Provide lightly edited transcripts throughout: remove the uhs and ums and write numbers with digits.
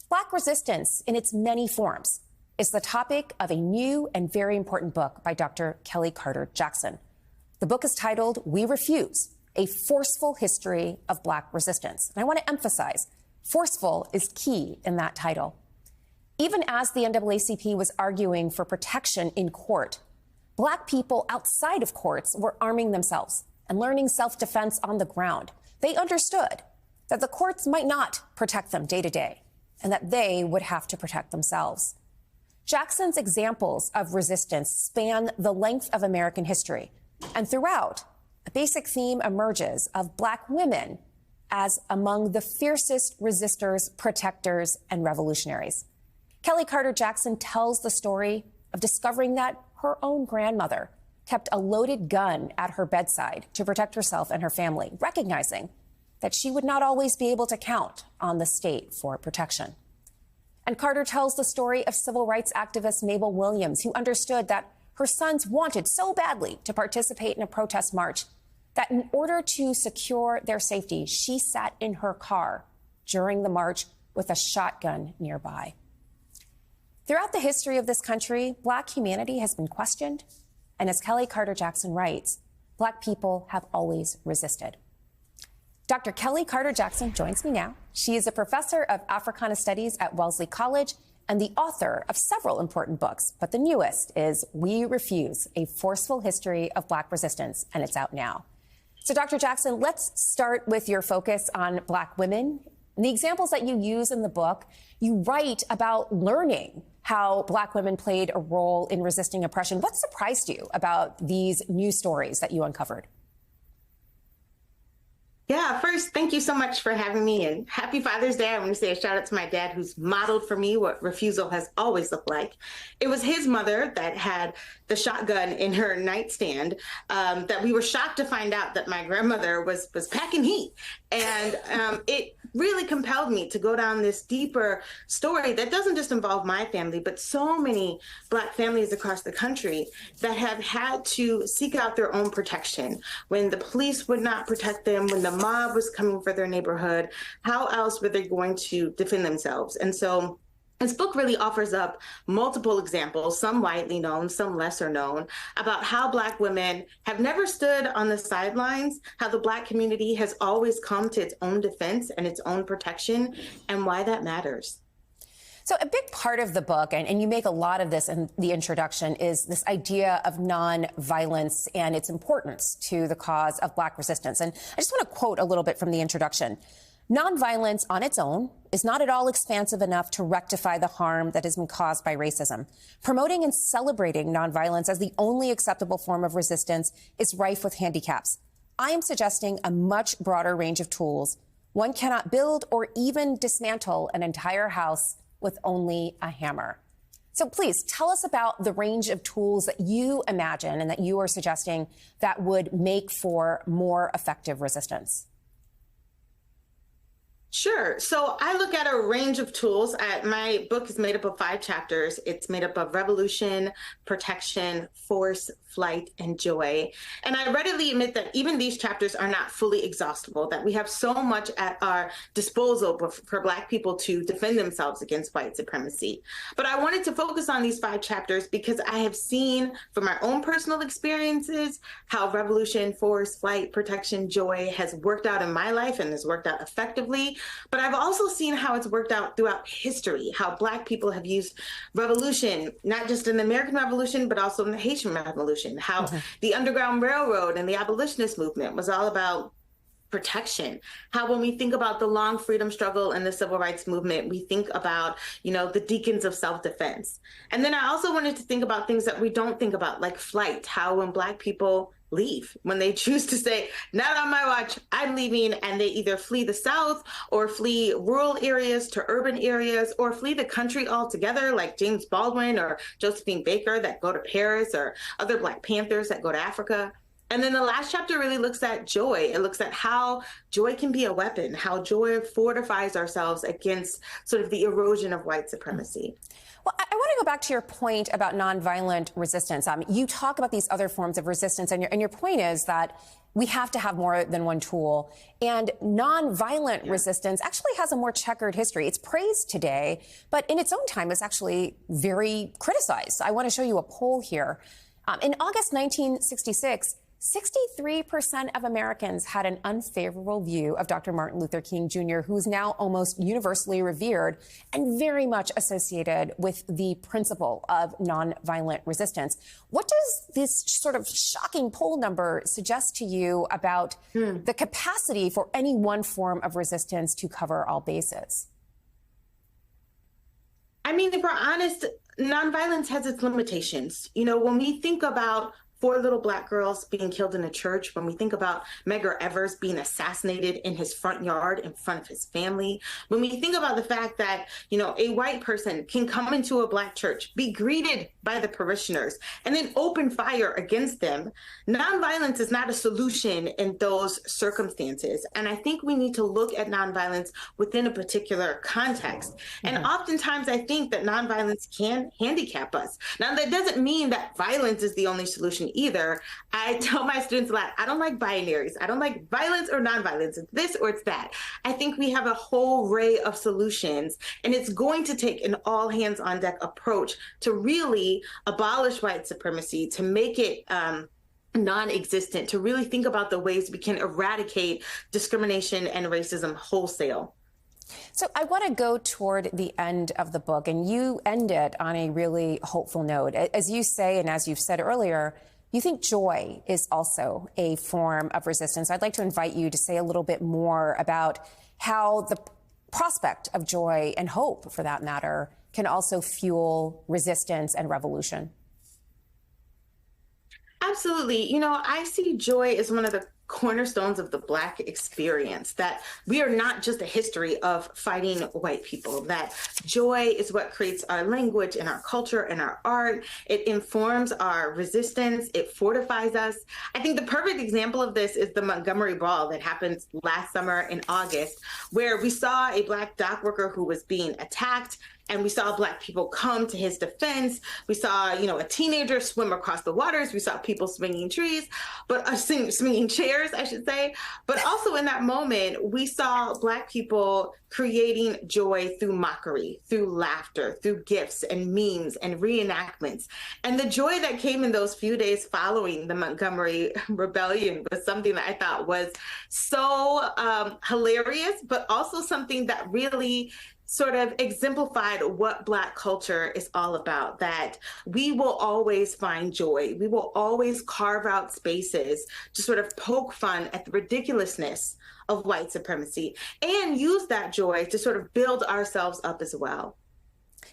Black resistance in its many forms is the topic of a new and very important book by Dr. Kelly Carter Jackson. The book is titled We Refuse, A Forceful History of Black Resistance. And I want to emphasize, forceful is key in that title. Even as the NAACP was arguing for protection in court, Black people outside of courts were arming themselves and learning self-defense on the ground. They understood that the courts might not protect them day to day and that they would have to protect themselves. Jackson's examples of resistance span the length of American history, and throughout, a basic theme emerges of Black women as among the fiercest resistors, protectors, and revolutionaries. Kelly Carter Jackson tells the story of discovering that her own grandmother kept a loaded gun at her bedside to protect herself and her family, recognizing that she would not always be able to count on the state for protection. And Carter tells the story of civil rights activist Mabel Williams, who understood that her sons wanted so badly to participate in a protest march that in order to secure their safety, she sat in her car during the march with a shotgun nearby. Throughout the history of this country, Black humanity has been questioned. And as Kelly Carter Jackson writes, Black people have always resisted. Dr. Kelly Carter Jackson joins me now. She is a professor of Africana Studies at Wellesley College and the author of several important books. But the newest is We Refuse, A Forceful History of Black Resistance, and it's out now. So, Dr. Jackson, let's start with your focus on Black women. The examples that you use in the book, you write about learning how Black women played a role in resisting oppression. What surprised you about these new stories that you uncovered? Yeah, first, thank you so much for having me, and happy Father's Day. I want to say a shout out to my dad, who's modeled for me what refusal has always looked like. It was his mother that had the shotgun in her nightstand, that we were shocked to find out that my grandmother was packing heat. And it really compelled me to go down this deeper story that doesn't just involve my family, but so many Black families across the country that have had to seek out their own protection when the police would not protect them, when the mob was coming for their neighborhood. How else were they going to defend themselves? And so this book really offers up multiple examples, some widely known, some lesser known, about how Black women have never stood on the sidelines, how the Black community has always come to its own defense and its own protection, and why that matters. So a big part of the book, and you make a lot of this in the introduction, is this idea of nonviolence and its importance to the cause of Black resistance. And I just want to quote a little bit from the introduction. Nonviolence on its own is not at all expansive enough to rectify the harm that has been caused by racism. Promoting and celebrating nonviolence as the only acceptable form of resistance is rife with handicaps. I am suggesting a much broader range of tools. One cannot build or even dismantle an entire house with only a hammer. So please tell us about the range of tools that you imagine and that you are suggesting that would make for more effective resistance. Sure. So I look at a range of tools. My book is made up of 5 chapters. It's made up of revolution, protection, force, flight, and joy. And I readily admit that even these chapters are not fully exhaustible, that we have so much at our disposal for Black people to defend themselves against white supremacy. But I wanted to focus on these 5 chapters because I have seen from my own personal experiences how revolution, force, flight, protection, joy has worked out in my life and has worked out effectively. But I've also seen how it's worked out throughout history, how Black people have used revolution, not just in the American Revolution, but also in the Haitian Revolution, how the Underground Railroad and the abolitionist movement was all about protection. How when we think about the long freedom struggle and the civil rights movement, we think about, the deacons of self-defense. And then I also wanted to think about things that we don't think about, like flight, how when Black people leave, when they choose to say, not on my watch, I'm leaving, and they either flee the South or flee rural areas to urban areas or flee the country altogether, like James Baldwin or Josephine Baker that go to Paris, or other Black Panthers that go to Africa. And then the last chapter really looks at joy. It looks at how joy can be a weapon, how joy fortifies ourselves against sort of the erosion of white supremacy. Well, I want to go back to your point about nonviolent resistance. You talk about these other forms of resistance, and your point is that we have to have more than one tool. And nonviolent resistance actually has a more checkered history. It's praised today, but in its own time, it's actually very criticized. I want to show you a poll here. In August 1966, 63% of Americans had an unfavorable view of Dr. Martin Luther King Jr., who's now almost universally revered and very much associated with the principle of nonviolent resistance. What does this sort of shocking poll number suggest to you about the capacity for any one form of resistance to cover all bases? I mean, if we're honest, nonviolence has its limitations. You know, when we think about 4 little Black girls being killed in a church, when we think about Medgar Evers being assassinated in his front yard in front of his family, when we think about the fact that, you know, a white person can come into a Black church, be greeted by the parishioners, and then open fire against them, nonviolence is not a solution in those circumstances. And I think we need to look at nonviolence within a particular context. And oftentimes I think that nonviolence can handicap us. Now, that doesn't mean that violence is the only solution either. I tell my students a lot, I don't like binaries. I don't like violence or nonviolence. It's this or it's that. I think we have a whole array of solutions, and it's going to take an all hands on deck approach to really abolish white supremacy, to make it non-existent, to really think about the ways we can eradicate discrimination and racism wholesale. So I want to go toward the end of the book, and you end it on a really hopeful note. As you say, and as you've said earlier, you think joy is also a form of resistance. I'd like to invite you to say a little bit more about how the prospect of joy and hope, for that matter, can also fuel resistance and revolution. Absolutely. You know, I see joy as one of the cornerstones of the Black experience, that we are not just a history of fighting white people, that joy is what creates our language and our culture and our art. It informs our resistance. It fortifies us. I think the perfect example of this is the Montgomery Ball that happened last summer in August, where we saw a Black dock worker who was being attacked, and we saw Black people come to his defense. We saw, you know, a teenager swim across the waters. We saw people swinging trees, but swinging chairs, I should say. But also in that moment, we saw Black people creating joy through mockery, through laughter, through gifts and memes and reenactments. And the joy that came in those few days following the Montgomery Rebellion was something that I thought was so hilarious, but also something that really sort of exemplified what Black culture is all about, that we will always find joy. We will always carve out spaces to sort of poke fun at the ridiculousness of white supremacy and use that joy to sort of build ourselves up as well.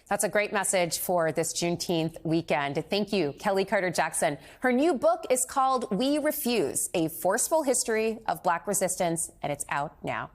That's a great message for this Juneteenth weekend. Thank you, Kelly Carter Jackson. Her new book is called We Refuse, A Forceful History of Black Resistance, and it's out now.